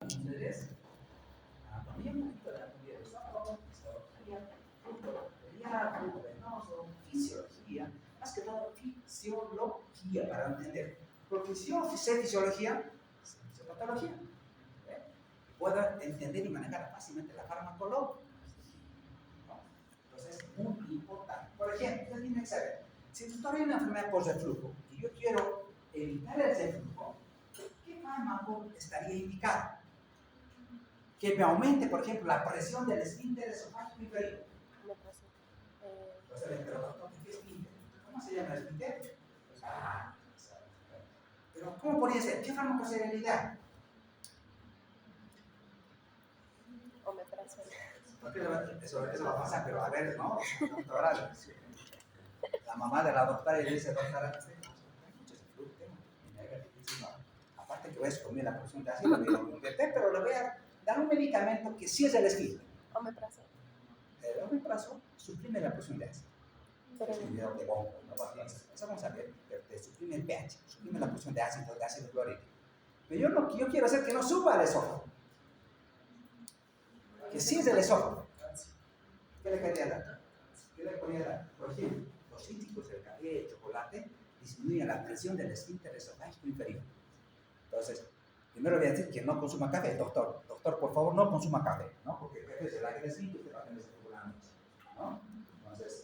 ustedes anatomía, un poquito de anatomía del esófago, histología, flujo venoso, fisiología, más que todo fisiología para entender. Porque si yo sé fisiología, sé patología. Puedo entender y manejar fácilmente la farmacología. ¿No? Entonces es muy importante. Por ejemplo, ustedes tienen que saber, si tú tienes una enfermedad por reflujo y yo quiero evitar el reflujo, ¿qué fármaco estaría indicado? Que me aumente, por ejemplo, la presión del esfínter esofágico inferior. Entonces, pero doctor, ¿qué esfínter? ¿Cómo se llama el esfínter? Pero ¿cómo podría ser? ¿Qué fármaco sería el ideal? Omeprazol. Eso va a pasar, pero a ver, ¿no? Doctora, la mamá de la doctora le dice, doctora, aparte que voy a esconder la porción de ácido, pero le voy a dar un medicamento que sí es el esfínter. Omeprazol. El omeprazol suprime la porción de ácido. Eso vamos a ver, te suprime el pH, suprime la porción de ácido clorhídrico. Pero yo quiero hacer que no suba el esófago. Que sí es el esófago. ¿Qué le quería dar? ¿Qué le podría dar? Por ejemplo, los cítricos del café y el chocolate disminuyen la presión del esfínter esofágico inferior. Entonces, primero voy a decir que no consuma café. Doctor, por favor, no consuma café, ¿no? Porque el café se la que esfínter usted va a tener circulante, ¿no? Entonces,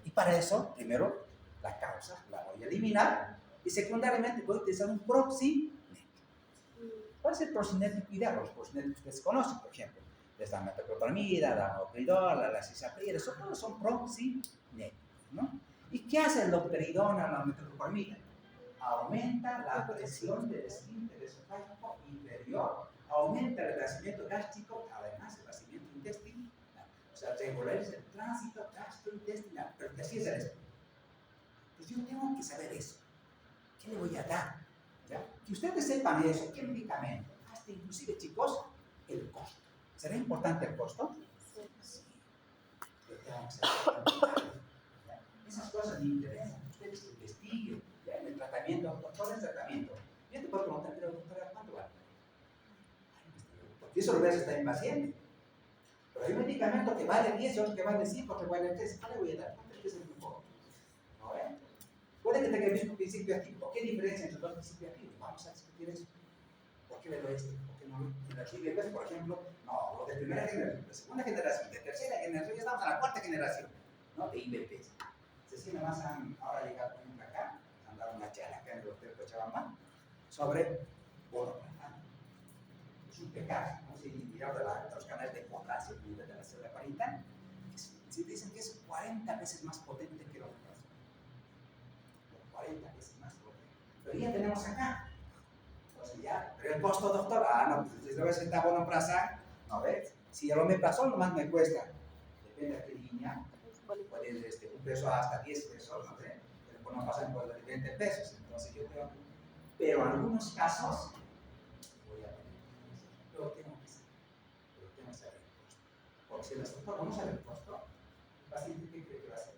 y para eso, primero, la causa la voy a eliminar y secundariamente voy a utilizar un proxinético. ¿Cuál es el proxinético ideal? Los proxinéticos que se conocen, por ejemplo, la metoclopramida, la amopridol, la cisaprida, todos son proxinéticos, ¿no? ¿Y qué hace el domperidona, la metoclopramida? Aumenta la presión del esfínter esofágico inferior, aumenta el vaciamiento gástrico, además el vaciamiento intestinal. O sea, regulariza el tránsito gastrointestinal, pero que así es el estómago. Pues yo tengo que saber eso. ¿Qué le voy a dar? ¿Ya? Que ustedes sepan eso, qué medicamento, hasta inclusive, chicos, el costo. ¿Será importante el costo? Sí. Yo tengo que saber. Esas cosas me interesan, ustedes investiguen. ¿Ya? En el tratamiento, ¿cuál es el tratamiento? Yo te puedo preguntar, pero doctora, ¿cuánto vale? Porque eso lo ves hasta en paciente. Pero hay un medicamento que vale 10 y otro que vale 5, otro que vale 3. ¿Cuál le voy a dar? ¿Cuál es el mejor? ¿No ven? Puede que tenga el mismo principio activo. ¿Qué diferencia entre los principios activos? Vamos a discutir eso. ¿Por qué le doy este? ¿Por qué no lo? En la IBPs, por ejemplo, no, los de primera generación, de segunda generación, de tercera generación, ya estamos en la cuarta generación, ¿no? De IBPs. Entonces, sí, nomás han ahora llegado acá, han dado una charla acá en el hotel Cochabamba sobre bonoprafán. Es un pecado, ¿no? Si miramos de los canales de potasio de la célula parental, si dicen que es 40 veces más potente que el omeprazol. 40 veces más potente. Pero ya tenemos acá. Entonces ya, pero el costo, doctor, no, pues si lo ves en bonoprafán, no ves. Si el omeprazol nomás me cuesta, depende de qué línea, puede un peso hasta 10 pesos, no sé. El bonoprafán puede ser 20 pesos. Entonces yo creo, pero en algunos casos, voy a tener. Pero tengo que saber el costo. Porque si el doctor no sabe el costo, el paciente, ¿qué cree que va a hacer?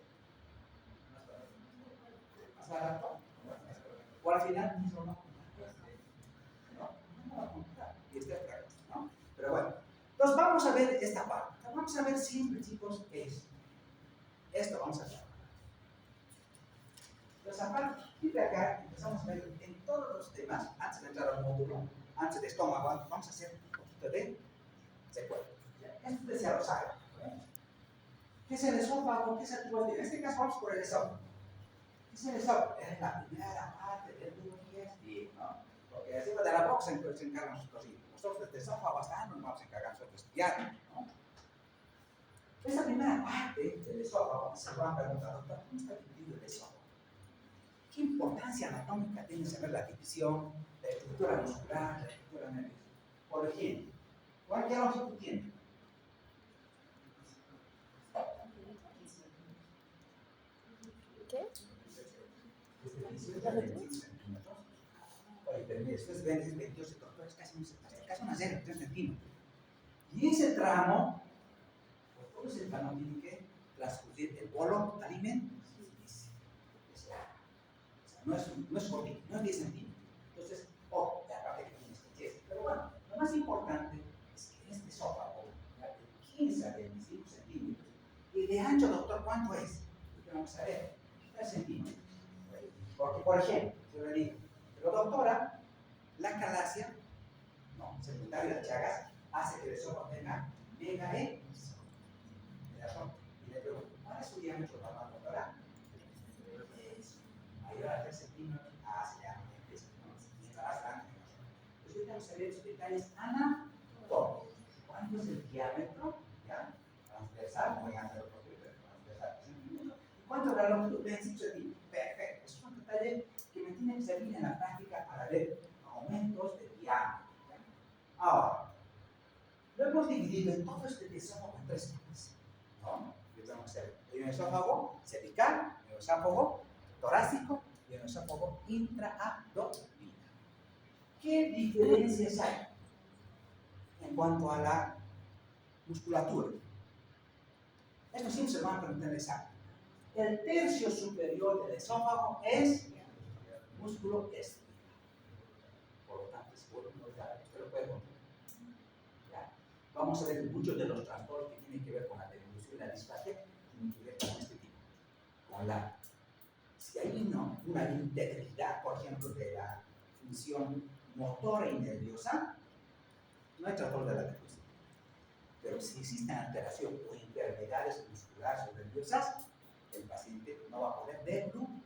¿Más barato? O al final, mismo no va a comprar. Y este es otra cosa, ¿no? Pero bueno, entonces vamos a ver esta parte. Vamos a ver siempre, chicos, qué es. Esto vamos a ver. Entonces, a partir de acá, empezamos a ver en todos los temas, antes de entrar al módulo, antes de estómago, vamos a hacer un poquito de secuela. Esto es ya lo saben. ¿Qué es el esófago? ¿Qué es el tubo? En este caso vamos por el esófago. ¿Qué es el esófago? Es la primera parte del tubo digestivo, ¿no? Porque encima de la boca se encargan nosotros. Nosotros de esófago hasta nos vamos a encargar nosotros de estudiar, ¿no? Esa primera parte del esófago se van a preguntar, doctor, ¿cómo está dividido el esófago? ¿Qué importancia anatómica tiene saber la división, la estructura muscular, la estructura nerviosa? Por ejemplo, ¿qué longitud tiene? ¿Qué? Desde 18 a 25 centímetros. Oye, pero esto es 28 centímetros, es casi una 0,3 centímetros. Y ese tramo, por todo ese tramo tiene que transcurrir el bolo alimento. Es largo. O sea, no es cortito, no es 10 centímetros. Entonces, ya acabé que tienes que 10. Pero bueno, nomás más importante es que este esófago, ya de 15 a 25 centímetros, y de ancho, doctor, ¿cuánto es? Vamos a ver, 3 centímetros. Porque, por ejemplo, yo le digo, pero doctora, la calasia, no, secundaria de Chagas, hace que el esófago tenga mega E. Y le pregunto, ¿cuál es su diámetro normal, doctora? Mayor a 3 centímetros, ya no empieza, mientras grande. Entonces, hoy vamos a ver esos detalles anatómicos. ¿Cuánto es el diámetro? ¿Ya? Transversal, muy amplio, transversal, centímetros. ¿Y cuánto es la longitud? 25 centímetros. Perfecto. Eso es un detalle que me tiene que servir en la práctica para ver aumentos de diámetro. ¿Ya? Ahora, lo hemos dividido en todo este esófago en 3 partes. ¿No? Vamos a ver. Hay un esófago cervical, un esófago torácico y un esófago intraabdominal. ¿Qué diferencias hay en cuanto a la musculatura? Esto siempre se va a preguntar en el examen. El tercio superior del esófago es músculo estriado. Por lo tanto, es bueno, usted lo puede controlar. ¿Ya? Vamos a ver que muchos de los trastornos que tienen que ver con la devolución y la disfagia tienen que ver con este tipo. Con la, si hay una integridad, por ejemplo, de la función motora y nerviosa, no hay trastorno de la devolución. Pero si existe alteración o enfermedades musculares o nerviosas, el paciente no va a poder deglutir,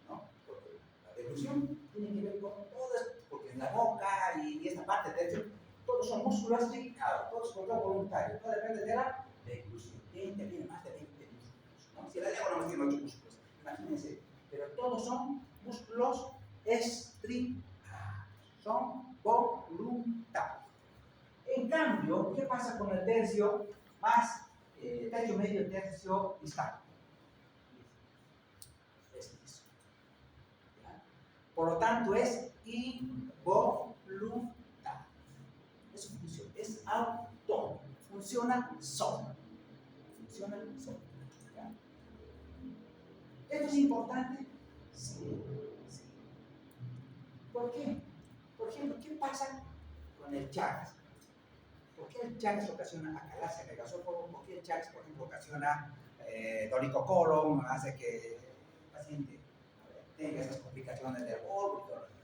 ¿no? Porque la deglución tiene que ver con todo esto, porque en la boca y esta parte, de hecho, todos son músculos estricados, todos son voluntarios, todo depende de la deglución. Tiene más de 20 músculos, ¿no? Si la lengua no tiene 8 músculos, imagínense, pero todos son músculos estricados, son voluntarios. En cambio, ¿qué pasa con el tercio más, tercio medio y tercio distal? Es liso. Por lo tanto, es involuntario. Es su función, es autónomo, funciona solo. Funciona solo. ¿Ya? ¿Esto es importante? Sí, sí. ¿Por qué? Por ejemplo, ¿qué pasa con el Chagas? ¿Por qué el Chagas ocasiona acalasia megasófago? ¿Por qué el Chagas, por ejemplo, ocasiona dolicocolon, hace que el paciente tenga esas complicaciones del bulbo y todo lo demás?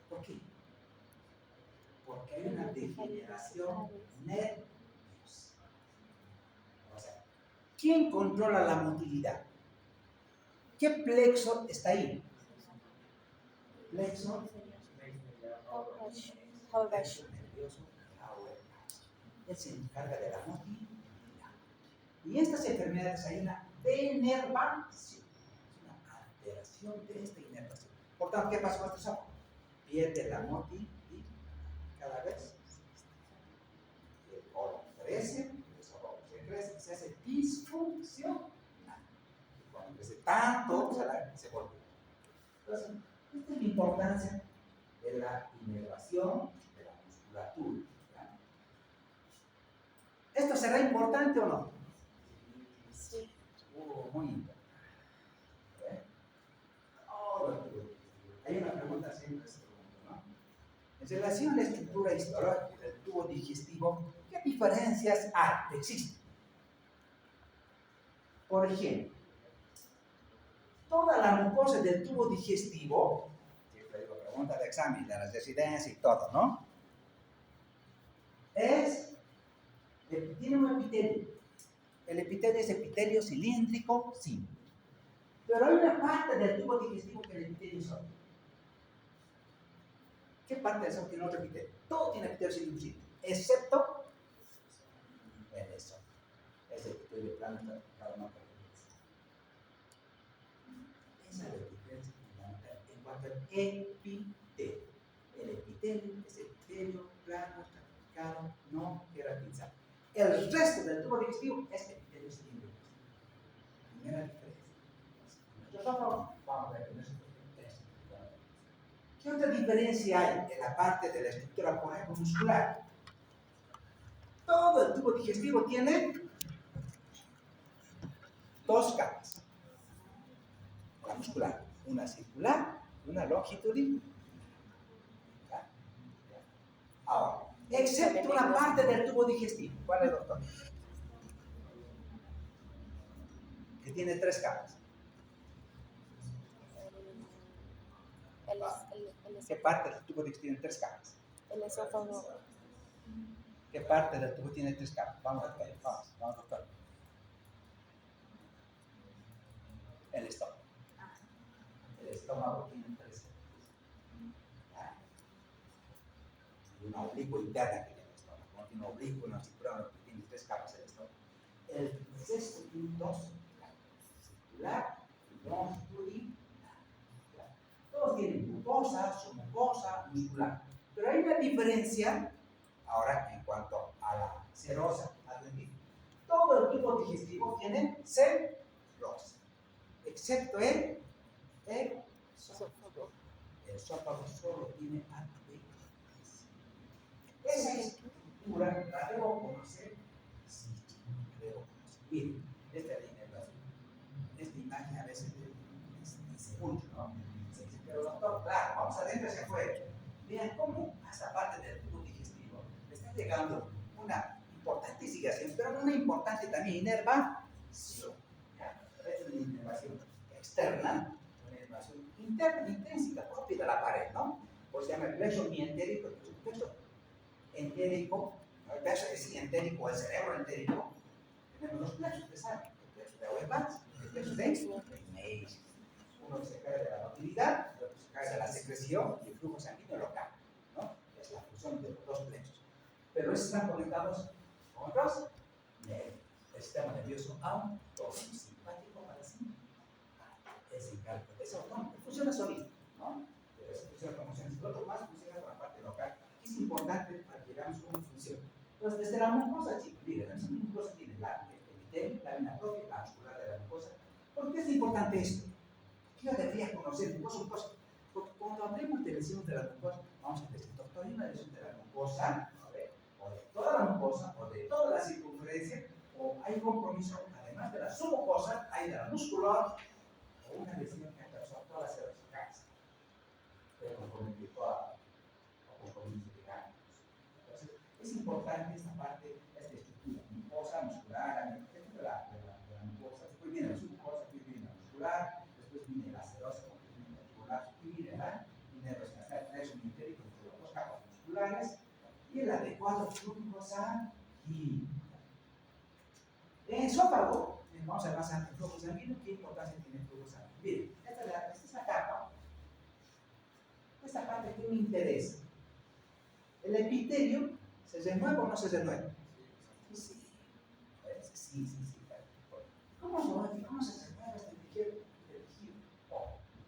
¿Por qué? Porque hay una degeneración nerviosa. O sea, ¿quién controla la motilidad? ¿Qué plexo está ahí? Plexo nervioso. Él se encarga de la motilidad. Y en estas enfermedades hay una denervación, una alteración de esta inervación. Por tanto, ¿qué pasa con este esófago? Pierde la motilidad cada vez. El colon crece, el esófago se crece y se hace disfuncional. Y cuando crece tanto, se vuelve. Entonces, esta es la importancia de la inervación de la musculatura. ¿Esto será importante o no? Sí. Muy importante. Hay una pregunta siempre, ¿no? En relación a la estructura histológica del tubo digestivo, ¿qué diferencias hay? Existen. Por ejemplo, toda la mucosa del tubo digestivo, siempre digo pregunta de examen, de las residencias y todo, ¿no? Tiene un epitelio. El epitelio es epitelio cilíndrico simple. Pero hay una parte del tubo digestivo que el epitelio solo. ¿Qué parte de eso tiene otro epitelio? Todo tiene epitelio cilíndrico simple, excepto el eso. Es el epitelio plano, cada uno. Esa es la diferencia en cuanto al epitelio. El epitelio es el epitelio plano, estratificado, no queratinizado. El resto del tubo digestivo es epitelio cilíndrico. Primera diferencia. Nosotros vamos a ver en esto. ¿Qué otra diferencia hay en la parte de la estructura, por ejemplo, muscular? Todo el tubo digestivo tiene dos capas. La muscular, una circular y una longitudinal. Ahora, excepto una parte del tubo digestivo. ¿Cuál es, doctor? Que tiene 3 capas. ¿Qué parte del tubo digestivo tiene 3 capas? El esófago. ¿Qué parte del tubo tiene 3 capas? Vamos, doctor. El estómago. El estómago tiene 3 capas. Y una oblicua interna que tiene el estómago. No tiene oblicuo, no tiene 3 capas el estómago. El sexto tiene 2 capas. Circular, longitudinal. Todos tienen mucosa, submucosa, muscular. Pero hay una diferencia ahora en cuanto a la serosa. Todo el tubo digestivo tiene serosa, excepto el esófago. El esófago solo tiene alveolos. Esa estructura la debo conocer. Sí, la debo conocer. Miren, esta es la inervación. Esta imagen a veces dice mucho, ¿no? Se dice, pero doctor, claro, vamos adentro hacia afuera. Vean cómo a esta parte del tubo digestivo le está llegando una importante irrigación, pero una importante también inervación. Es una inervación externa, una inervación interna, intrínseca, propia de la pared, ¿no? Por eso se llama el plexo mientérico, el plexo entérico, el plexo es entérico, el cerebro entérico. Tenemos dos plexos, ustedes saben, el plexo de Auerbach, el plexo de Meis. Uno se carga de la motilidad, el otro se carga de la secreción y el flujo sanguíneo local, ¿no? Es la función de los dos plexos. Pero estos están conectados con otros nervios. El sistema nervioso autosimpático parasimpático. Es encargo de eso, no, funciona solito, ¿no? Pero eso funciona como funciones. El otro más funciona con la parte local. Es importante para que veamos cómo funciona. Entonces, desde la mucosa, chicos, miren, esa mucosa tiene la epitelio, la vena propia, la muscular de la mucosa. ¿Por qué es importante esto? Yo debería conocer mucosa, porque cuando hablemos de lesiones de la mucosa, vamos a decir, doctor, hay una lesión de la mucosa, o de toda la mucosa, o de toda la circunferencia, o hay compromiso, además de la submucosa, hay de la muscular, o una lesión que ha causado todas las células de cáncer, pero comprometió toda, o compromiso de cáncer. Entonces, es importante esta parte, esta estructura, mucosa, muscular, de la mucosa, después viene la submucosa, después viene la muscular, después viene la serosa, después viene la tubular, y viene la inervación, el plexo mientérico, entre los capas musculares, y el adecuado flujo sanguíneo. En esófago, vamos a ver más antes, el flujo sanguíneo, ¿qué importancia tiene el flujo sanguíneo? Miren, esta es la capa, esta parte que me interesa. El epitelio, ¿se renueva o no se renueva? Sí. ¿Cómo se renueva este epitelio?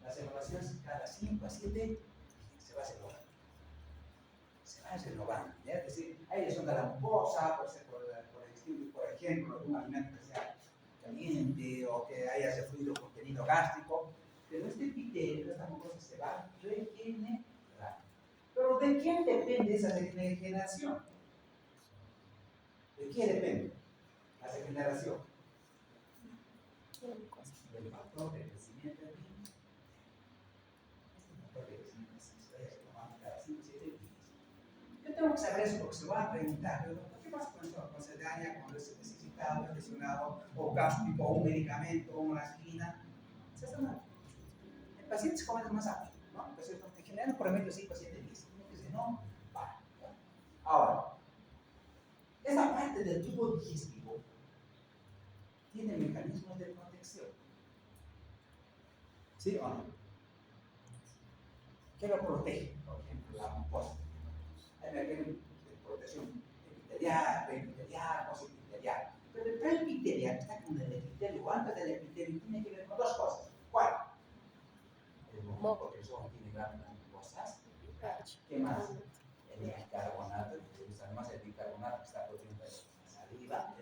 Las renovaciones cada 5 a 7 se va renovando. Se va renovando. ¿Ya? Es decir, hay lesión de la mucosa, por ejemplo, de un alimento que sea caliente o que haya refluido contenido gástrico, pero este epitelio, esta mucosa se va a regenerar. Pero ¿de quién depende esa regeneración? ¿De quién depende la regeneración? Del factor de crecimiento del virus. Este factor de crecimiento se va renovando cada 5 o 7 días. Yo tengo que saber eso porque se va a preguntar, pero ¿qué pasa con esto? Cuando se daña, cuando es necesitado, lesionado, o gástrico, o un medicamento, o una aspirina, se está mal. El paciente se come más rápido, ¿no? Entonces, en general, por ejemplo, 5 a 7 días. Si no, va. Ahora, esta parte del tubo digestivo tiene mecanismos de protección. ¿Sí o no? ¿Qué lo protege? Por ejemplo, la mucosa. Hay mecanismos de protección epitelial, preepitelial, posepitelial. Pero el preepitelial está con el epitelio, o antes del epitelio, tiene que ver con dos cosas. ¿Cuál? El moco, porque el ojo tiene glándulas mucosas. ¿Qué más? El bicarbonato, que se usa más el bicarbonato que está produciendo la saliva.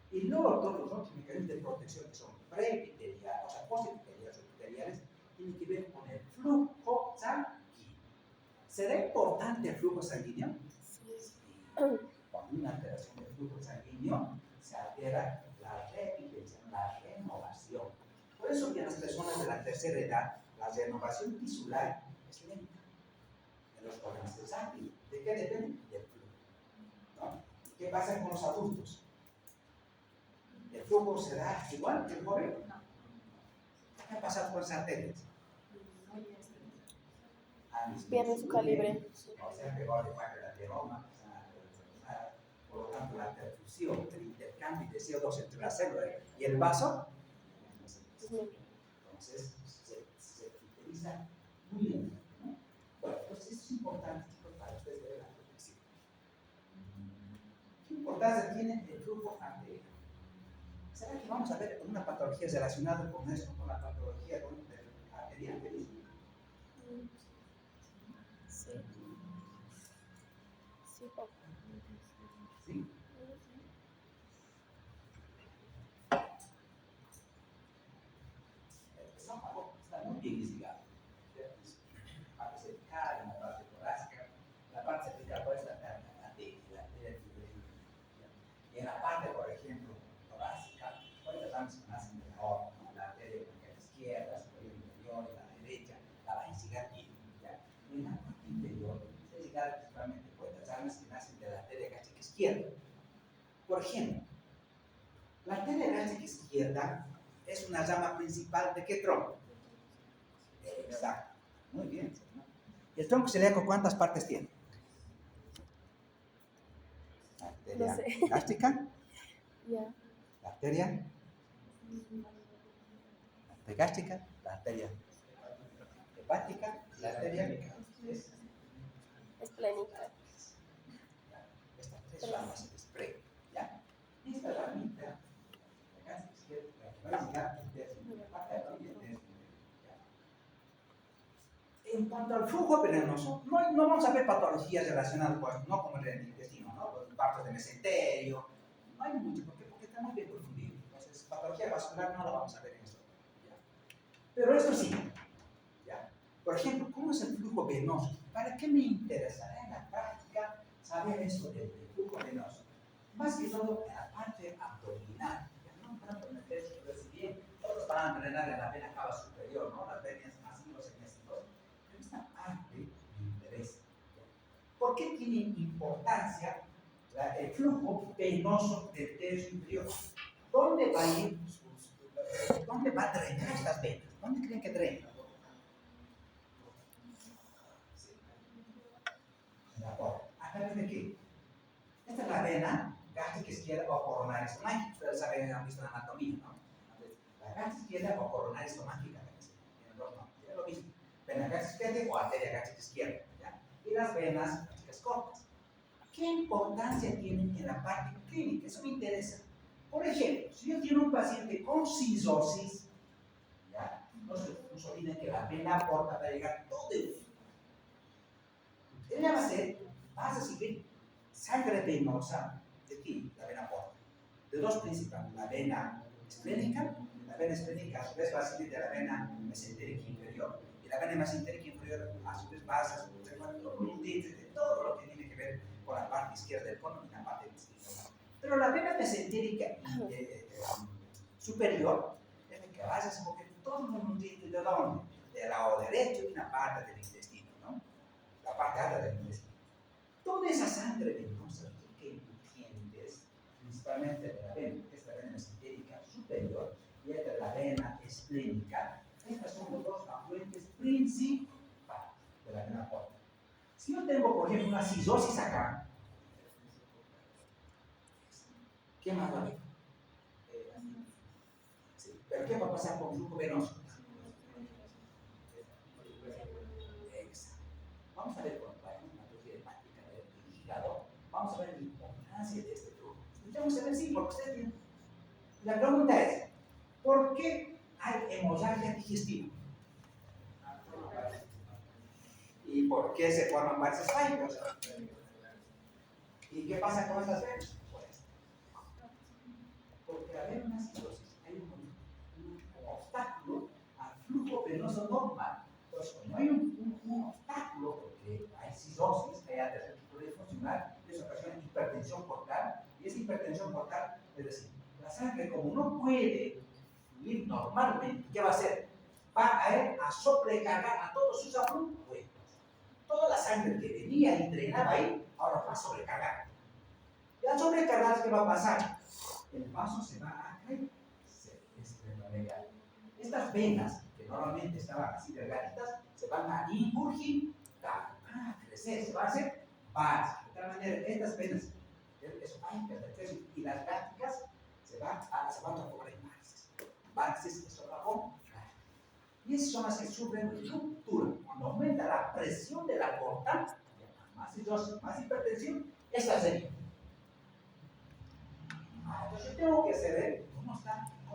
Y luego todos los otros mecanismos de protección que son preepiteliales, o sea, posepiteliales o epiteliales, tienen que ver con el flujo sanguíneo. ¿Será importante el flujo sanguíneo? Sí. Cuando una alteración del flujo sanguíneo se altera la reepitelización, la renovación. Por eso que en las personas de la tercera edad, la renovación tisular es lenta. En los jóvenes es rápido. qué depende? Del flujo, ¿no? ¿Qué pasa con los adultos? ¿El flujo será igual que el joven? ¿Qué va a pasar con las arterias? Pierde su calibre. O sea, que va a dejar la ateroma, por lo tanto, la perfusión, el intercambio de CO2 entre la célula y el vaso, entonces se utiliza muy bien, ¿no? Bueno, pues eso es importante, chicos, para ustedes ver la protección. ¿Qué importancia tiene el flujo arterial? ¿Será que vamos a ver una patología relacionada con esto, con la patología arterial? Sí. Sí, papá. ¿Sí? El esófago está muy bien ligado. La parte cervical, la parte torácica, la parte cervical puede estar la arteria tiroidea. Y en la parte, por ejemplo, torácica, ahorita estamos en de la aorta, ¿no? La arteria izquierda, la superior inferior, la derecha, la vejiga y en la parte inferior, vejiga principalmente puertas armas que nacen de la arteria gástrica izquierda. Por ejemplo, la arteria gástrica izquierda es una rama principal de qué tronco. Exacto. Muy bien. ¿El tronco celíaco cuántas partes tiene? La arteria gástrica. Ya. La arteria gástrica, la arteria hepática, la arteria esplénica. Estas tres ramas de spray, ¿ya? Esta ramita, la gástrica izquierda, la básica, en cuanto al flujo venenoso, no vamos a ver patologías relacionadas con esto, no como el intestino, ¿no? Los infartos de mesenterio, no hay mucho, porque está muy bien profundido. Entonces, patología vascular no la vamos a ver en esto. ¿Ya? Pero esto sí, ¿ya? Por ejemplo, ¿cómo es el flujo venoso? ¿Para qué me interesará en la práctica saber eso del flujo venoso? Más que todo en la parte abdominal, ya no tanto en el pecho, pero si bien todos van a drenar en la vena cava superior, ¿no? Las venas así los enésticos. Esta parte me interesa. ¿Por qué tiene importancia el flujo venoso del tercio inferior? ¿Dónde va a ir? ¿Dónde va a drenar estas venas? ¿Dónde creen que drena? ¿A través de qué? Esta es la vena gástrica izquierda o coronaria estomágica. Ustedes saben, han visto la anatomía, ¿no? La gástrica izquierda o coronaria estomágica. Tienen dos nombres, es lo mismo. Vena gástrica izquierda o arteria gástrica izquierda. ¿Ya? Y las venas gástricas cortas. ¿Qué importancia tienen en la parte clínica? Eso me interesa. Por ejemplo, si yo tengo un paciente con cistosis, ¿ya? No se olviden que la vena porta para llegar todo el flujo. Ella va a recibir sangre venosa de aquí, la vena porta. De dos principales, la vena esplénica. La vena esplénica a su vez va a salir de la vena mesentérica inferior. Y la vena mesentérica inferior a su vez va a hacer de todo lo que tiene que ver con la parte izquierda del cono y la parte izquierda. Pero la vena mesentérica superior es la que va a recoger todos los nutrientes de dónde? Del lado derecho y una parte del intestino, ¿no? La parte alta del intestino. Toda esa sangre venosa que entiendes, principalmente de la vena, esta vena mesentérica superior y esta de la vena esplénica, estas son los dos afluentes principales de la vena porta. Si yo tengo, por ejemplo, una cistosis acá, ¿qué más va a haber? Sí. ¿Pero qué va a pasar con el flujo venoso? Exacto. Vamos a ver cuando vayamos a una teoría de práctica del hígado, vamos a ver la importancia de este flujo. Escuchamos a ver, sí, porque usted tiene. La pregunta es, ¿por qué hay hemorragia digestiva? ¿Y por qué se forman varios espasmos? ¿Y qué pasa con estas venas? Pues, porque al haber una cistosis hay un obstáculo al flujo venoso normal. Entonces, como hay un obstáculo, porque hay cistosis, hay tercer tipo de funcional, eso ocasiona hipertensión portal, y esa hipertensión portal, es decir, la sangre como no puede fluir normalmente, ¿qué va a hacer? Va a ir a sobrecargar a todos sus afluentes. toda la sangre que venía y drenaba ahí, ahora va a sobrecargar. Y al sobrecargar, ¿qué va a pasar? El vaso se va a caer. Estas venas, que normalmente estaban así delgaditas, se van a ingurgitar, van a crecer, se van a hacer varas. De tal manera, estas venas, eso va a hipertensión, y las gástricas se van a transformar en varices. Varices que son la. Y esas son las que sufren ruptura. Cuando aumenta la presión de la aorta, más hidrosis, más hipertensión, esta sería. Entonces yo tengo que saber cómo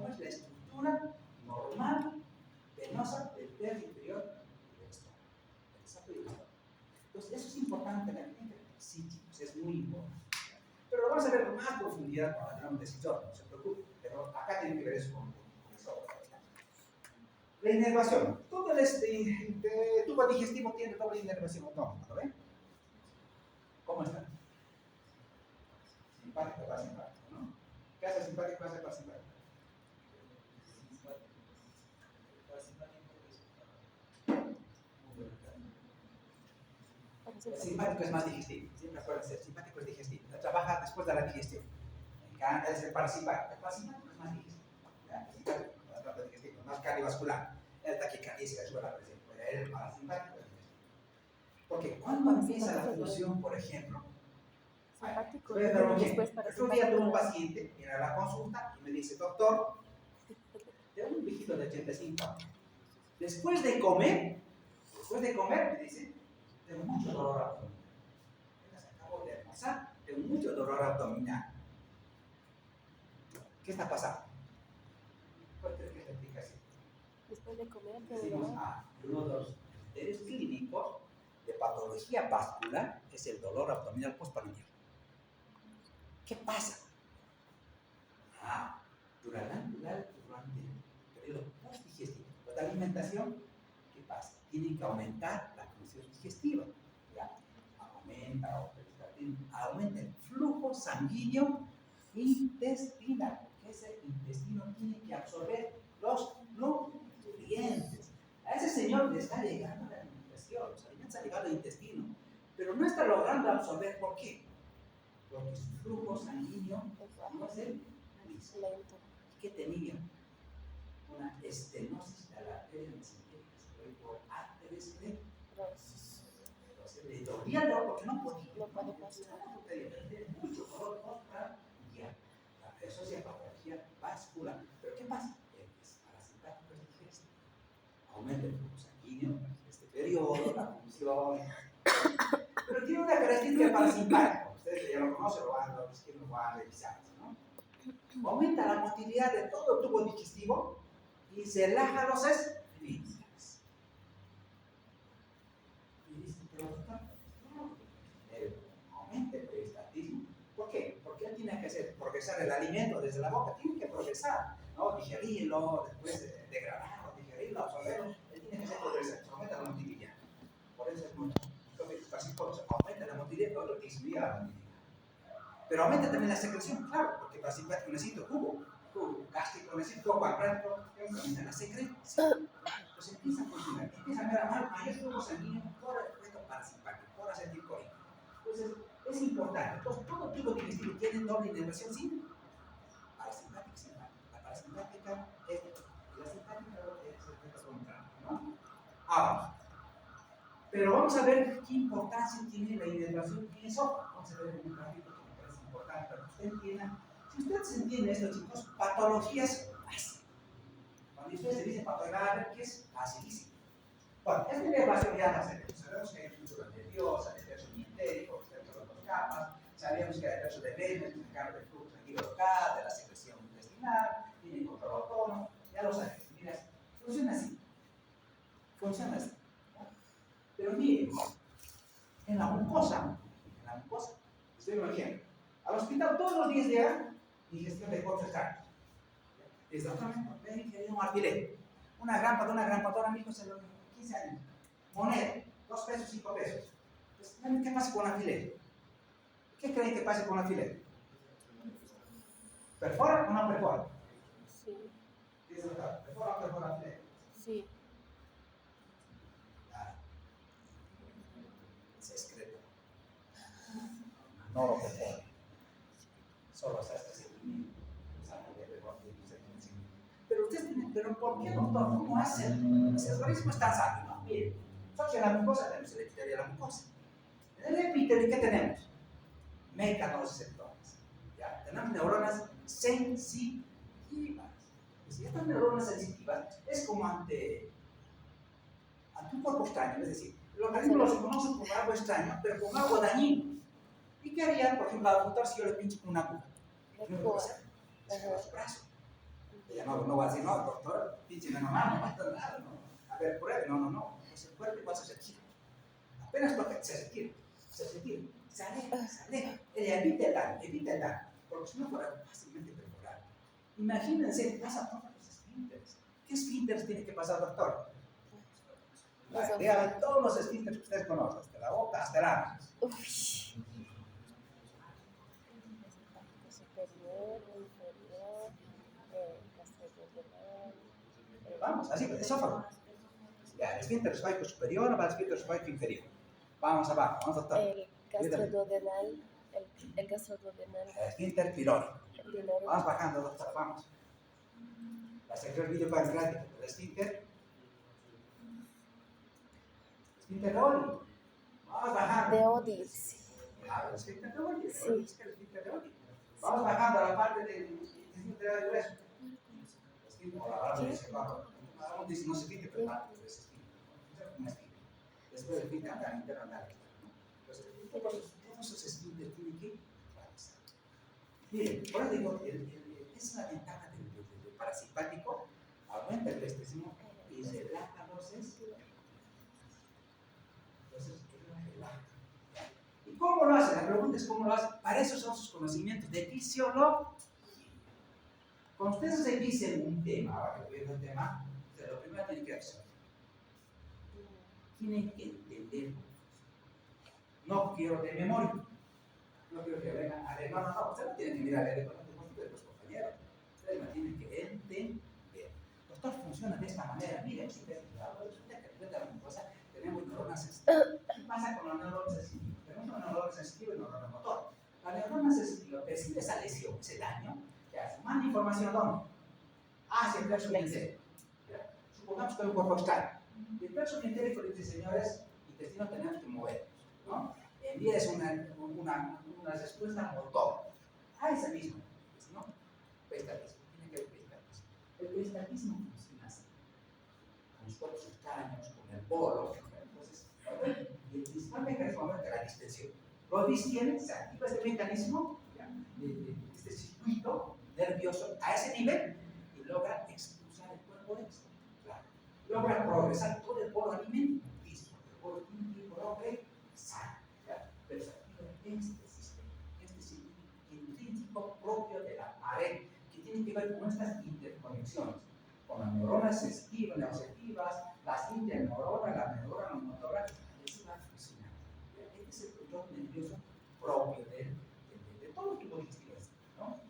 es la estructura normal venosa del tercio inferior y del estómago. Entonces eso es importante en la clínica. Sí, chicos, es muy importante. Pero lo vamos a ver con más profundidad cuando hablamos de sillón, no se preocupe. Pero acá tiene que ver eso con eso. La inervación. Todo el tubo digestivo tiene doble inervación autónoma, ¿lo ven? ¿Cómo está? Simpático, parasimpático, ¿no? ¿Qué hace simpático? ¿Qué hace parasimpático? El simpático es más digestivo. Siempre acuérdense, el simpático es digestivo. Trabaja después de la digestión. Es el parasimpático. El parasimpático es más digestivo. El simpático es digestivo, más cardiovascular. El taquicardia se ayuda a la presión. El parasimpático es digestivo. Porque cuando empieza la función, por ejemplo, simpático voy a dar un después ejemplo. El otro día tuve un paciente, viene a la consulta y me dice, doctor, tengo un viejito de 85 años. Después de comer, me dice, tengo mucho dolor abdominal. Acabo de almorzar, tengo mucho dolor abdominal. ¿Qué está pasando? ¿Cuál es la explicación? Después de comer, Decimos, uno de los criterios clínicos de patología vascular es el dolor abdominal postprandial. ¿Qué pasa? Durante el periodo postdigestivo, la alimentación, ¿qué pasa? Tienen que aumentar la función digestiva. ¿Ya? Aumenta el flujo sanguíneo intestinal, porque ese intestino tiene que absorber los nutrientes. A ese señor le está llegando la alimentación, los alimentos han llegado al intestino, pero no está logrando absorber. ¿Por qué? Porque su flujo sanguíneo no es el lento. ¿Qué tenía? Una estenosis de la arteria mesenterica, por arteriosclerosis. Entonces le dolía el dolor porque no podía. No puede pasar. Tenía mucho dolor postprandial. Eso es patología vascular. Pero ¿qué pasa? Es parasimpático, es digestivo. Aumenta el flujo sanguíneo, este periodo, la función. Pero tiene una característica parasimpática. Ustedes ya lo conocen, lo van a revisar, ¿no? Aumenta la motilidad de todo el tubo digestivo y se relaja los esfínteres. Y dice, pero doctor, aumenta el peristaltismo. ¿Por qué? Porque él tiene que hacer progresar el alimento desde la boca, tiene que progresar, ¿no? Digerirlo, después degradarlo, digerirlo, absorberlo. Él tiene que hacer progresar, aumenta la motilidad. Por eso es muy. Entonces, así aumenta la motilidad, y otro disminuye la motilidad. Pero aumenta también la secreción, claro, porque para simpático necesito jugo gástrico, necesito pancreático, aumenta la secreción. Entonces empieza a funcionar, empieza a ver mayor flujo sanguíneo por el efecto parasimpático, por acetilcolina. Entonces es importante. Entonces todo tipo digestivo tiene doble inervación, sí. Parasimpática, simpática. La parasimpática es y la simpática es el efecto contrario, ¿no? Ahora. Pero vamos a ver qué importancia tiene la inervación en eso. Vamos a ver en un ratito que es importante para que usted entienda. Si usted se entiende esto, chicos, patologías fácil. Cuando usted se dice patología, ¿qué es? Facilísimo. Bueno, esta inervación ya la sabemos. Sabemos que hay estructura nerviosa, el tercio entérico, el tercio de dos capas. Sabemos que hay el tercio de venas, que se encarga del flujo sanguíneo local, de la secreción intestinal, tiene control autónomo. Ya lo sabemos. Mira, funciona así. Funciona así. Pero miren, en la mucosa, estoy en un ejemplo, al hospital todos los días llegan digestión de cortes carnes. Exactamente, ven que hay un alfiler, una grampadora, mi hijo se lo 15 años, moneda, 2 pesos, 5 pesos. Pues, ¿qué pasa con el alfiler? ¿Qué creen que pase con el alfiler? ¿Perfora o no perfora? Sí. ¿Dice ¿perfora o no perfora el alfiler? Sí. no lo compone. Solo se hace seguimiento. Pero ustedes tienen, pero ¿por qué, doctor? ¿Cómo hacen? Si el organismo es tan sabio, ¿no? Miren, nosotros en la mucosa tenemos el epitelio de la mucosa. En el epitelio, ¿qué tenemos? Mecanocitones. ¿Ya? Tenemos neuronas sensitivas. Y si estas neuronas sensitivas es como ante un cuerpo extraño, es decir, el organismo lo reconoce como algo extraño, pero como algo dañino. ¿Y qué haría, por ejemplo, al doctor si yo le pincho con una aguja? No lo puedo hacer, es con los brazos. Ella no va a decir, no, doctor, pinche nomás, no pasa nada, ¿no? A ver, pruebe, no. Pues el cuerpo igual se retira. Apenas toca, se retira, se aleja. Ella evita el daño, porque si no fuera fácilmente perforado. Imagínense, pasa por los esfínteres. ¿Qué esfínteres tiene que pasar, doctor? Vean todos los esfínteres que ustedes conocen, desde la boca hasta el ano. Superior, inferior, gastroduodenal. Vamos, así, esófago. Ya, el esfínter esofágico superior va al esfínter esofágico inferior. Vamos abajo, vamos doctor. El gastroduodenal, el gastroduodenal. El esfínter pilórico. El pilórico. Vamos bajando, doctor, vamos. La sección vídeo pancreático, el esfínter de Oli. Vamos bajando. De Oddi, sí. Claro, el esfínter de Oli. Sí. El esfínter de Oli. Vamos bajando a la parte del esfínter del grueso. Ahora dice, no se fije, pero parte de ese esfínter. Después el esfínter interno anal. Entonces, todos esos esfínteres tienen que atravesar. Miren, por eso digo, es una ventaja del parasimpático, aumenta el estresismo y relaja los esfínteres. ¿Y cómo lo hace? La pregunta es cómo lo hace. Para eso son sus conocimientos de fisiología. Cuando ustedes revisen un tema, ahora que viendo el tema, lo primero tienen que hacer. Tienen que entender. No quiero de memoria. No quiero que vengan a leer. No. Ustedes no tienen que mirar a leer de los compañeros. Ustedes lo tienen que entender. Doctor, funciona de esta manera. Miren, si ustedes resulta que después de alguna cosa tenemos neuronas sensitivas. ¿Qué pasa con las neuronas sensitivas? Tenemos una neurona sensitiva y neurona motor. La neurona sensitiva percibe esa lesión, ese daño, que hace. Manda información a dónde? Hacia el plexo mientérico. Supongamos que hay un cuerpo extraño. Y el plexo mientérico dice, señores, intestino tenemos que movernos, ¿no? Envíes una respuesta motor a ese mismo intestino. Peristaltismo. Tiene que ver peristaltismo. El peristaltismo funciona así. Con los cuerpos extraños, con el polo. Entonces, y el principal mecanismo es la distensión. Lo distiende, se activa este mecanismo, este circuito nervioso a ese nivel y logra expulsar el cuerpo de eso. Claro. Logra progresar todo el polo alimenticio, el polo progresar. Pero se activa este sistema, este circuito intrínseco propio de la pared, que tiene que ver con estas interconexiones, con las neuronas sensitivas, neosensitivas, las interneuronas, la neurona motora. Eso va a funcionar. Este es el control nervioso propio de todo tipo de digestivos, ¿no?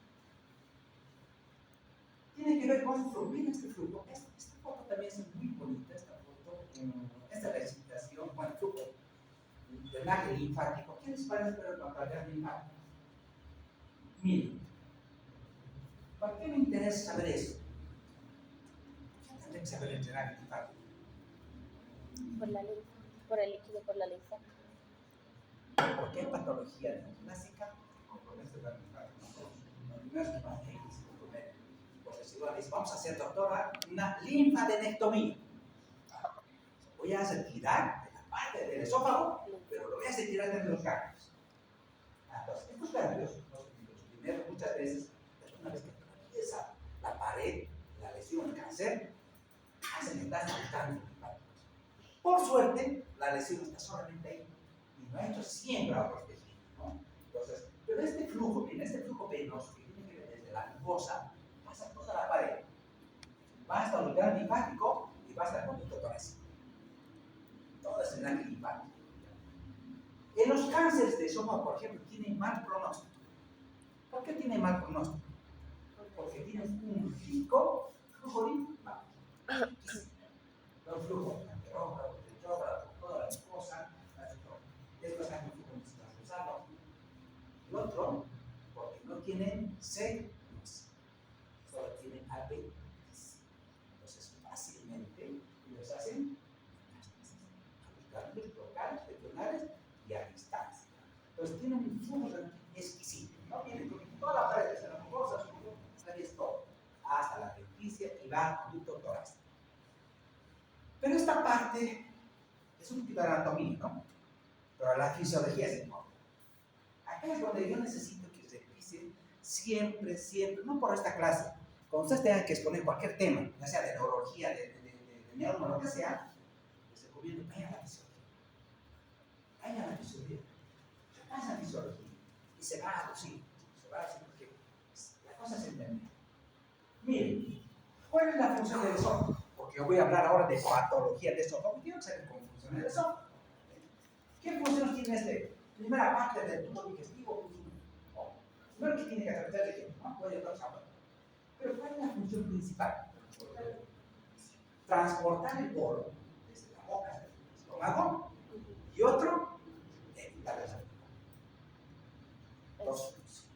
Tiene que ver con fluir este flujo. Esta foto también es muy bonita, esta foto, esta presentación, bueno, flujo del drenaje linfático. ¿Qué les parece ver el drenaje linfático? Miren, ¿por qué me interesa saber eso? ¿Qué tendré que saber el drenaje linfático? Por la linfa, por el líquido, por la linfa. Porque hay patología neoplásica que compromete el drenaje linfático. Vamos a hacer, doctora, una linfadenectomía. Voy a retirar de la parte del esófago, pero lo voy a retirar de los ganglios. Entonces, estos ganglios, los primeros, muchas veces, una vez que atraviesa la pared, la lesión, el cáncer, hacen que están saltando linfáticos. Por suerte, la lesión está solamente ahí y no ha hecho 100 grados de tejido, ¿no? Entonces, pero este flujo, miren, este flujo venoso que tiene que ver desde la mucosa, pasa toda la pared, va hasta el drenaje linfático y va hasta el conducto torácico. Todo es drenaje linfático. En los cánceres de esófago, por ejemplo, tienen mal pronóstico. ¿Por qué tienen mal pronóstico? Porque tienen un rico flujo linfático. Un flujo anterógrado, retrógrado, toda la mucosa, esto es un flujo transversal. otro, porque no tienen C, solo tienen AB. Entonces, fácilmente los hacen habitables, locales, regionales y a distancia. Entonces, tienen un flujo exquisito. No vienen con toda la pared, se las cosas, es todo, hasta la denticia y va al conducto torácico. Pero esta parte es un poquito de anatomía, ¿no? Pero la fisiología es importante. Acá es donde yo necesito que revisen siempre, no por esta clase, cuando ustedes tengan que exponer cualquier tema, ya sea de neurología, de neuro, lo que sea, les recomiendo que vayan a la fisiología. Vayan a la fisiología. Vayan a la fisiología. Y se va a aducir, porque la cosa se entiende. Miren, ¿cuál es la función del esófago? Porque yo voy a hablar ahora de patología del esófago. Quiero saber cómo funciona el esófago. ¿Qué funciones tiene primera parte del tubo digestivo? Primero que tiene que atravesar el tiempo, ¿no? Puede pasar. Pero ¿cuál es la función principal? Transportar el bolo desde la boca del estómago y otro, evitar la salida. Dos funciones.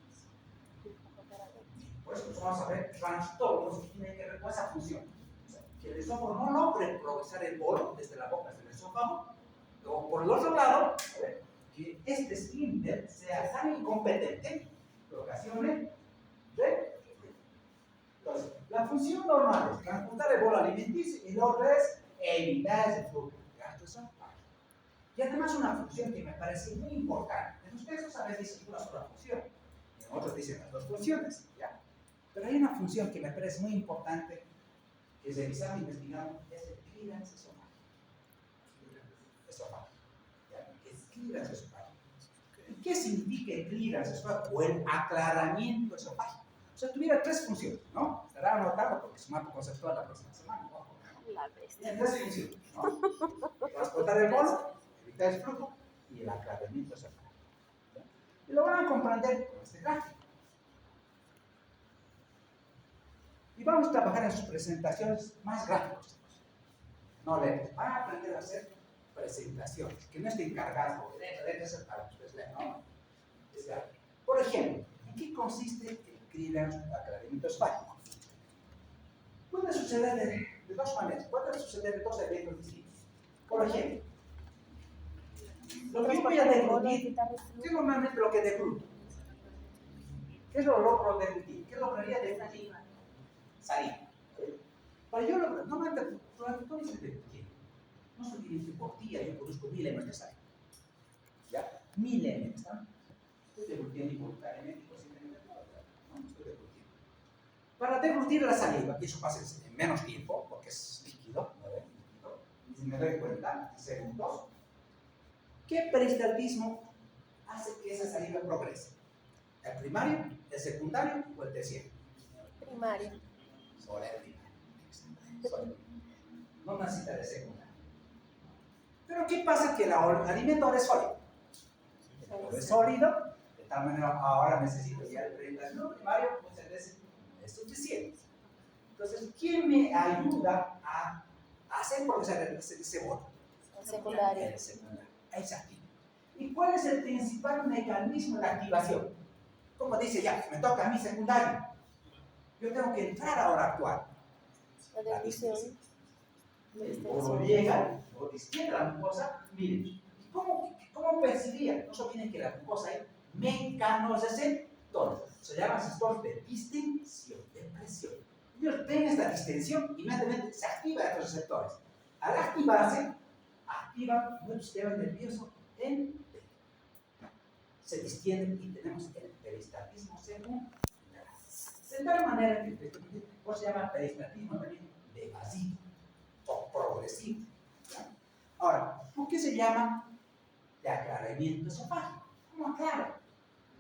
Por eso vamos a ver trastornos que tienen que ver con esa función. O sea, que el esófago no logre progresar el bolo desde la boca hasta el esófago, o por el otro lado, que este esfínter sea tan incompetente que ocasione de. Entonces, la función normal es transportar el bolo alimenticio y la otra es evitar ese flujo de gastroesofágico. Y además una función que me parece muy importante. En ustedes a veces dicen una sola función, y en otros dicen las dos funciones, ¿ya? Pero hay una función que me parece muy importante, que es revisado e investigado, es el clearance esofágico. El clearance esofágico. ¿Qué significa el clearance esofágico? O el aclaramiento esofágico. O sea, tuviera tres funciones, ¿no? Estará anotado porque es un mapa conceptual la próxima semana, ¿no? Tiene tres funciones, ¿no? Transportar el bolo, evitar el flujo y el aclaramiento esofágico. Y lo van a comprender con este gráfico. Y vamos a trabajar en sus presentaciones más gráficos. No leemos, van a aprender a hacer presentaciones, que no estén cargadas por letras para que ustedes lean, ¿no? Por ejemplo, ¿en qué consiste el clearance o aclaramiento esofágico? Puede suceder de dos maneras, puede suceder de dos eventos distintos. Por ejemplo, lo que yo voy a deglutir, ¿qué es normalmente lo que degluto? ¿Qué es lo deglutir? ¿Qué es lo que haría deglutir? Saliva. Para yo normalmente, durante todo ese deglutir, no se utiliza por día, yo produzco 1000 ml de saliva. ¿Ya? 1000 ml, ¿no? Estoy deglutiendo involuntariamente, conscientemente, no estoy deglutiendo. Para deglutir la saliva, y eso pasa en menos tiempo, porque es líquido, ¿no? Y si me doy cuenta, segundos, ¿qué peristaltismo hace que esa saliva progrese? ¿El primario, el secundario o el terciario? Primario. Sobre el primario. No necesita de secundario. Pero ¿qué pasa? Que el alimento ahora es sólido. Ahora es sólido, de tal manera ahora necesito ya el primario, muchas veces es suficiente. Entonces, ¿quién me ayuda a hacer progresar ese bolo? El secundario. El secundario. Exacto. ¿Y cuál es el principal mecanismo de activación? Como dice ya, me toca a mí secundario. Yo tengo que entrar ahora a actuar. La división. El bolo llega, o distiende la mucosa, miren, ¿cómo percibía? No solo tiene que la mucosa hay mecanos receptores, se llaman receptores de distensión, de presión. Ellos ven esta distensión, inmediatamente se activan estos receptores. Al activarse, activan nuestro sistema nervioso se distienden y tenemos el peristaltismo secundario. De tal manera que el peristaltismo se llama peristaltismo también evasivo o progresivo. ¿Ya? Ahora, ¿por qué se llama de aclaramiento esofágico? ¿Cómo aclaro?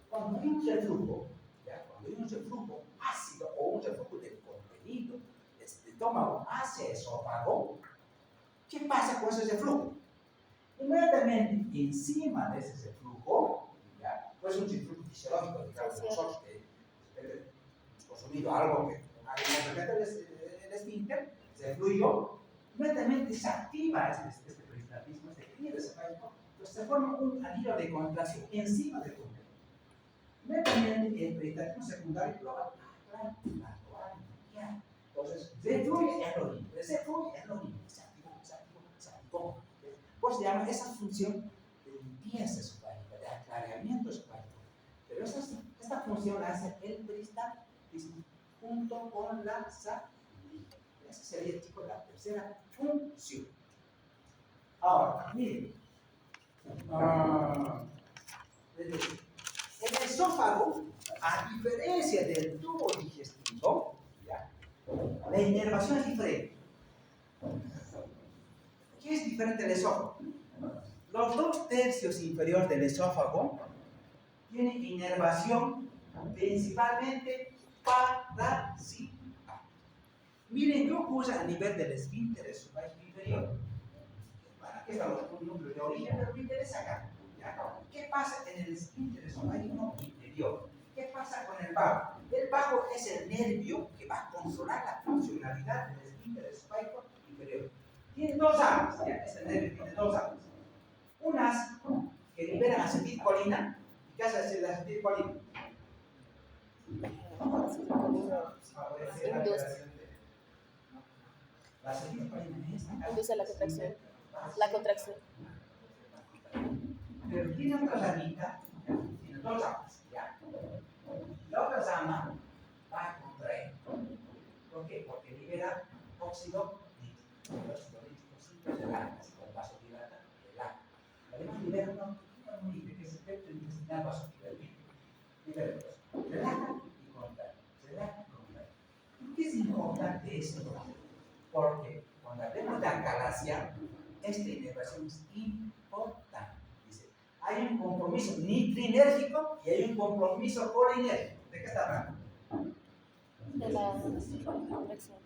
Cuando hay un reflujo, cuando hay un reflujo ácido o un reflujo del contenido de estómago hacia esófago, ¿qué pasa con ese reflujo? Inmediatamente encima de ese reflujo, pues un reflujo fisiológico, digamos, nosotros que hemos consumido algo que el esfínter, se fluyó, inmediatamente se activa este peristaltismo, este clearance esofágico, pues se forma un anillo de contracción encima del túnel. el peritativo secundario lo va a limpiar. Entonces, se fluye, es lo mismo. Se fluye, es lo mismo. Se activó. Pues se llama esa función de limpieza esofágica, de aclaramiento esofágico. Pero esta función la hace el peristaltis junto con la saliva. Esa sería, chicos, la tercera función. Ahora, miren. El esófago, a diferencia del tubo digestivo, ¿ya? La inervación es diferente. ¿Qué es diferente del esófago? Los 2/3 inferiores del esófago tienen inervación principalmente parasital. Miren qué ocurre a nivel del esfínter esofágico inferior. Aquí está un núcleo de origen, pero me interesa acá. ¿Ya? ¿Qué pasa en el esfínter esofágico inferior? ¿Qué pasa con el vago? El vago es el nervio que va a controlar la funcionalidad del esfínter esofágico inferior. Tiene dos armas, ¿ya? Este nervio tiene dos armas. Unas que liberan acetilcolina. ¿Qué hace la acetilcolina? La acetilcolina es induce la contracción. La contracción. Pero tiene otra ramita, tiene dos ramas, ¿ya? La otra rama va a contraer. ¿Por qué? Porque libera óxido nítrico. El óxido nítrico siempre se da, así como vasodilata el agua. Además libera una hormona que es efecto intestinal vasodilatativo. Libera dos. Relaja y contrae. Relaja y contrae. ¿Por qué es importante esto? Porque cuando hablemos de acalasia, esta inervación es importante. Dice, hay un compromiso nitrinérgico y hay un compromiso colinérgico. ¿De qué está hablando? De la contracción.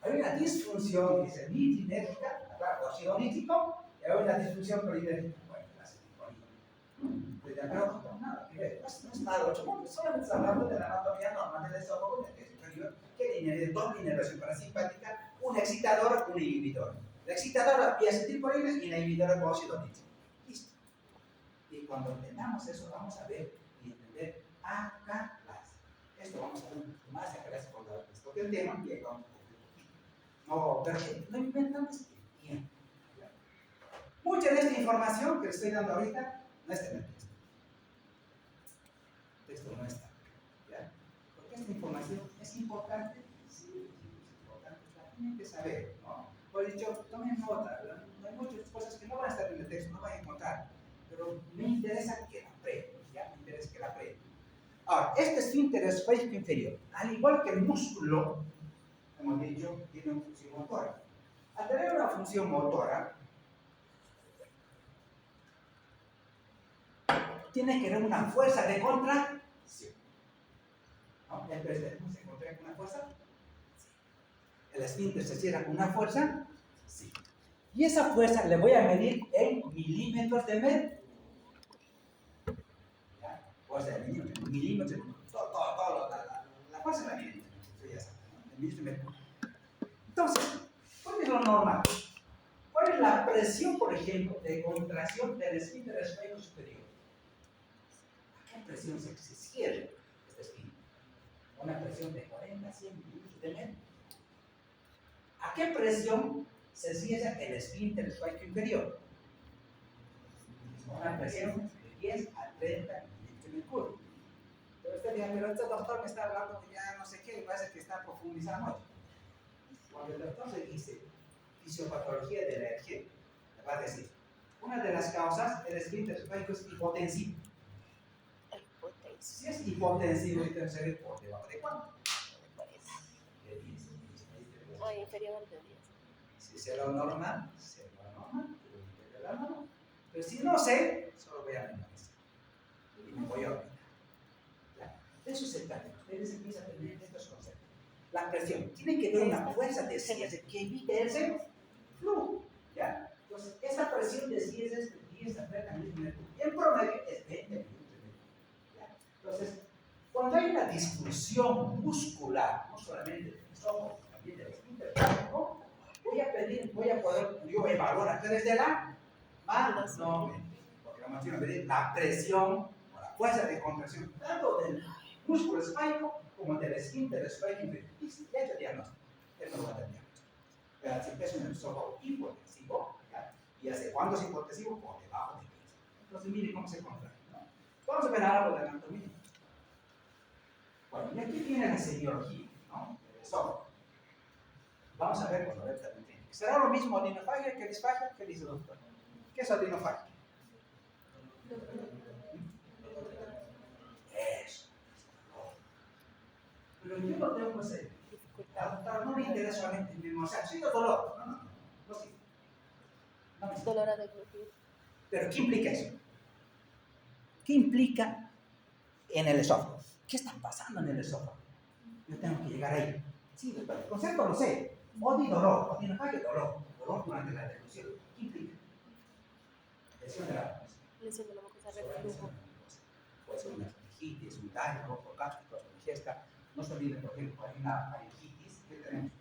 Hay una disfunción, dice, nitrinérgica, claro, óxido nítrico, y hay una disfunción colinérgica. Bueno, la acetilcolina. Pero nada que ver, no es nada otro mundo, solamente está hablando de la anatomía normal del esófago, del test inferior, que tiene doble inervación parasimpática, un excitador, un inhibidor. La excitadora vía acetilcolina y la inhibidora con óxido nítrico. Listo. Y cuando entendamos eso, vamos a ver y entender acalasia. Esto vamos a ver un poquito más de acalasia cuando les toque el tema y ahí vamos a ver. No, pero no inventamos el tiempo. Mucha de esta información que les estoy dando ahorita no está en el texto. El texto no está. ¿Ya? Porque esta información es importante. Sí, es importante. La tienen que saber, ¿no? Por dicho, tomen nota. Hay muchas cosas que no van a estar en el texto, no van a encontrar. Pero me interesa que la aprendan. ¿Ya? Me interesa que la aprendan. Ahora, este esfínter esofágico inferior, al igual que el músculo, como he dicho, tiene una función motora. Al tener una función motora, tiene que haber una fuerza de contracción. ¿No? El peritoniano se contrae con una fuerza. Sí. El esfínter se cierra con una fuerza. Sí. Y esa fuerza le voy a medir en milímetros de mercurio. O sea, milímetros, todo, la fuerza la mide. En milímetros de mercurio. Entonces, ¿cuál es lo normal? ¿Cuál es la presión, por ejemplo, de contracción del esfínter esofágico superior? ¿A qué presión se cierra este esfínter? Una presión de 40 a 100 milímetros de mercurio. ¿A qué presión se cierra el esfínter esofágico inferior? Una presión de 10 a 30 milímetros de mercurio. Pero usted dirá, pero este doctor me está hablando de ya no sé qué, parece que está profundizando mucho. Cuando el doctor se dice fisiopatología de la energía, le va a decir, una de las causas del esfínter esofágico es hipotensivo. Si es hipotensivo, entonces ¿por debajo de cuánto? De 10. Inferior de 10. Si es lo normal, pero si no sé, solo voy a memorizar. Y me voy a olvidar. De eso se trata. Ustedes empiezan a tener estos conceptos. La presión tiene que haber una fuerza de cierre que evite ese flujo. ¿Ya? Entonces, esa presión de cierre es de 10 a 30 milímetros de mercurio. Y en promedio es 20 milímetros de mercurio. Entonces, cuando hay una disfunción muscular, no solamente del estómago, también del esfínter esofágico, voy a poder yo evaluar acá desde la manometría, porque la manometría me dice la presión o la fuerza de contracción tanto del músculo espádico como del esfínter esférico inferior. Y ya hecho diagnóstico. Esto no va a tener diagnóstico. Pero si es un esófago hipotensivo, ¿ya? ¿Y hace cuándo es hipotensivo? Por debajo de 15. Entonces, mire cómo se contrae, ¿no? Vamos a ver algo de anatomía. Bueno, y aquí viene la semiología, ¿no? El esófago. Vamos a ver cuando ver también. ¿Será lo mismo adenofagia que disfagia? ¿Qué dice el doctor? ¿Qué es adenofagia? Eso. Pero yo no tengo ese. No me interesa solamente el mismo. O sea, sí, dolor. No, sí. No me Dolor a deglutir. Pero ¿qué implica eso? ¿Qué implica en el esófago? ¿Qué está pasando en el esófago? Yo tengo que llegar ahí. Sí, el concepto lo sé. Odi dolor, odinofagia dolor. Dolor durante la deglución. ¿Qué implica? Lesión de la mucosa. Lesión de la mucosa, reflujo. Puede ser una faringitis, un daño, rojo gástrico, digesta. No se olviden, por ejemplo, hay una faringitis que tenemos.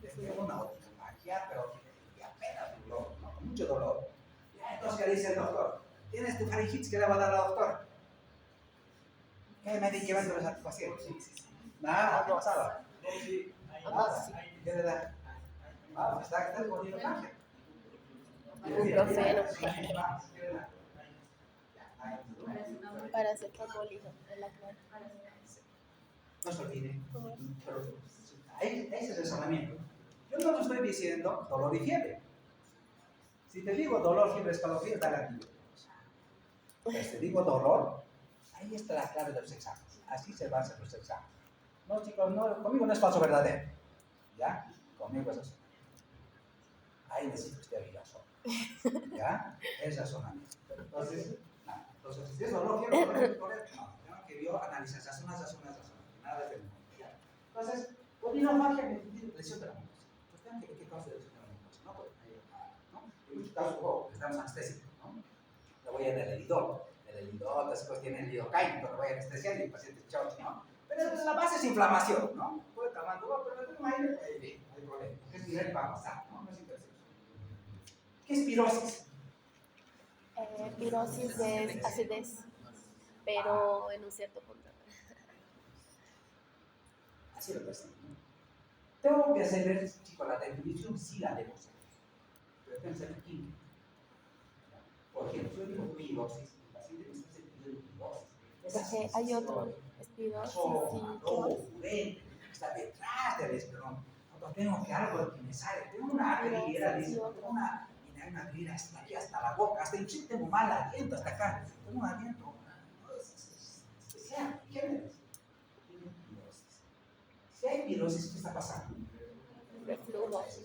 Es una odinofagia, pero que apenas dolor, ¿no? Con mucho dolor. Entonces, ¿qué dice el doctor? ¿Tienes tu faringitis? ¿Qué le va a dar la doctora? ¿Qué medicamento le da a tu paciente? Nada, ¿qué pasaba? Nada, ¿qué le da? Ah, está con odinofagia. Ibuprofeno. Paracetamol en la clara. No se olvide. Pero ese es el razonamiento. Yo no lo estoy diciendo dolor y fiebre. Si te digo dolor, fiebre, escalofríos, da la antibióticos. Pero si te digo dolor, ahí está la clave de los exámenes. Así se basan los exámenes. No, chicos, no, conmigo no es falso verdadero. ¿Ya? Conmigo es razonamiento. Ahí necesito usted abrir solo. ¿Ya? Es razonamiento. Entonces, si es dolor, fiebre, no. Tengo que yo analizar razones. Nada de memoria. Entonces, odinofagia me dice lesión de la mucosa. Pues tengo que ver qué causa de lesión de la mucosa. No, pues, ¿no? En muchos casos, estamos anestésicos, ¿no? Le voy en el helidol. El helidol, después tiene el lidocaína, entonces lo voy a anestesiar y el paciente chocha, ¿no? Pero la base es inflamación, ¿no? Puede estar mal, pero le tengo aire, ahí no hay problema. Es directo para pasar, ¿no? No es interesante. ¿Qué es pirosis? Pirosis es acidez, pero en un cierto punto. Así lo percibo, ¿no? Tengo que hacer, chicos, la definición sí la debo hacer. Pero tengo que hacer química. Por ejemplo, yo digo pirosis, el paciente me está sintiendo pirosis. Es que hay otro, es pirosis y está detrás del esperón. Tengo que algo que me sale, tengo una grillera, dice, tengo una grillera hasta aquí, hasta la boca, hasta inclusive tengo mal aliento hasta acá, tengo un aliento especial. ¿Qué me dice? Si hay pirosis, ¿qué está pasando? reflujo. Es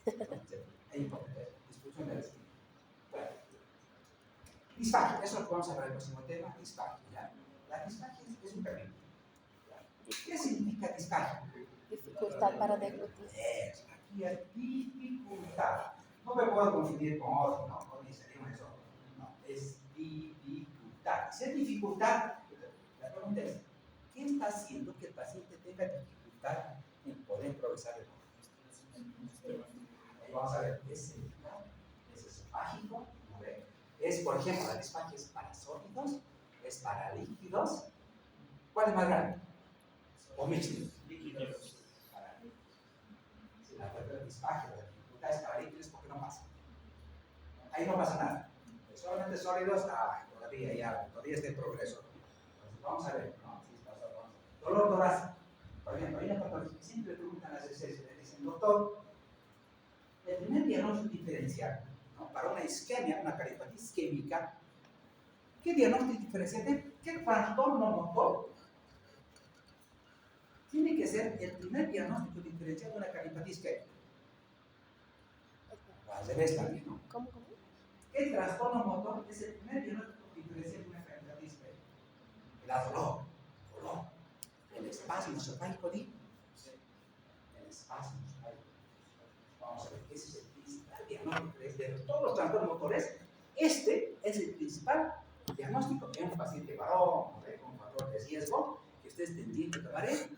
importante, discusión de la espina. Bueno, disfagia, eso es lo que vamos a ver en el próximo tema, disfagia, ¿ya? La disfagia es un término. ¿Qué significa disfagia? Dificultad para deglutir. Aquí es dificultad. No me puedo confundir con otro, ¿no? Con eso. No, es dificultad. Si es dificultad, la pregunta es, ¿qué está haciendo que el paciente tenga dificultad en poder progresar el movimiento? Ahí vamos a ver, es esofágico, ¿no ve? Es, por ejemplo, la disfagia es para sólidos, es para líquidos. ¿Cuál es más grande? O mixtos. Líquidos. Si la disfagia, la dificultad es para líquidos, ¿por qué no pasa? Ahí no pasa nada. Solamente sólidos, todavía está en progreso. Entonces, vamos a ver, ¿no? Dolor torácico. Por ejemplo, hay una patología que siempre le preguntan a las heces, le dicen, doctor, el primer diagnóstico diferencial, ¿no? Para una isquemia, una cardiopatía isquémica, ¿qué diagnóstico diferencial? ¿Qué trastorno motor? Tiene que ser el primer diagnóstico diferencial de una cardiopatía isquémica. Al revés también, ¿no? ¿Cómo? ¿Qué trastorno motor es el primer diagnóstico diferencial de una cardiopatía isquémica? El dolor. El espasmo esofágico, ¿sí? El espasmo esofágico. Vamos a ver, ese es el principal diagnóstico de todos los trastornos motores. Este es el principal diagnóstico de un paciente varón, con un factor de riesgo que ustedes tendrían que tomar en.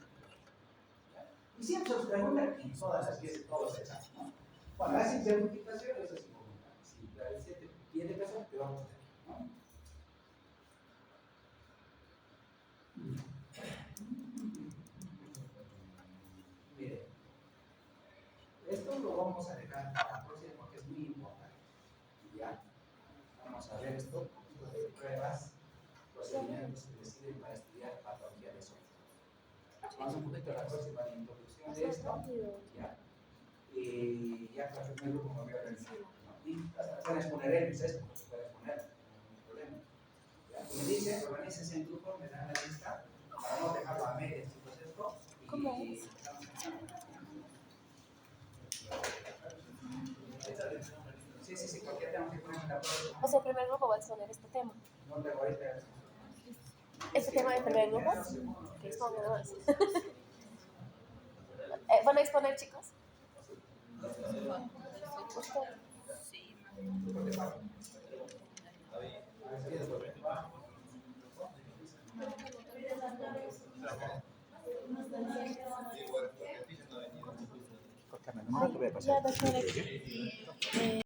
Y siempre se os preguntan en todas las piezas, todos los exámenes, ¿no? Cuando hacen certificación, eso es importante. Si el paciente 10 de peso, te vamos a hacer, ¿no? Mire, esto lo vamos a dejar para la próxima porque es muy importante. ¿Ya? Vamos a ver esto, de pruebas, procedimientos que les sirven para estudiar patología de sueño. Vamos un poquito a la próxima introducción de esto. ¿Ya? Y ya para el primer grupo me voy a organizar. ¿No? Y puedes poner X esto, puedes poner, no hay problema. ¿Ya? Y me dice, organícense en grupo, me dan la lista para no dejarlo a medias, chicos, esto. ¿Cómo es? Sí, cualquier tema que pongan en la próxima. O sea, el primer grupo va a exponer este tema. No te voy a ir. ¿Este tema del primer grupo? Que exponga más. ¿Van a exponer, chicos? Córtame el número, te voy a pasar. Ya, doctora.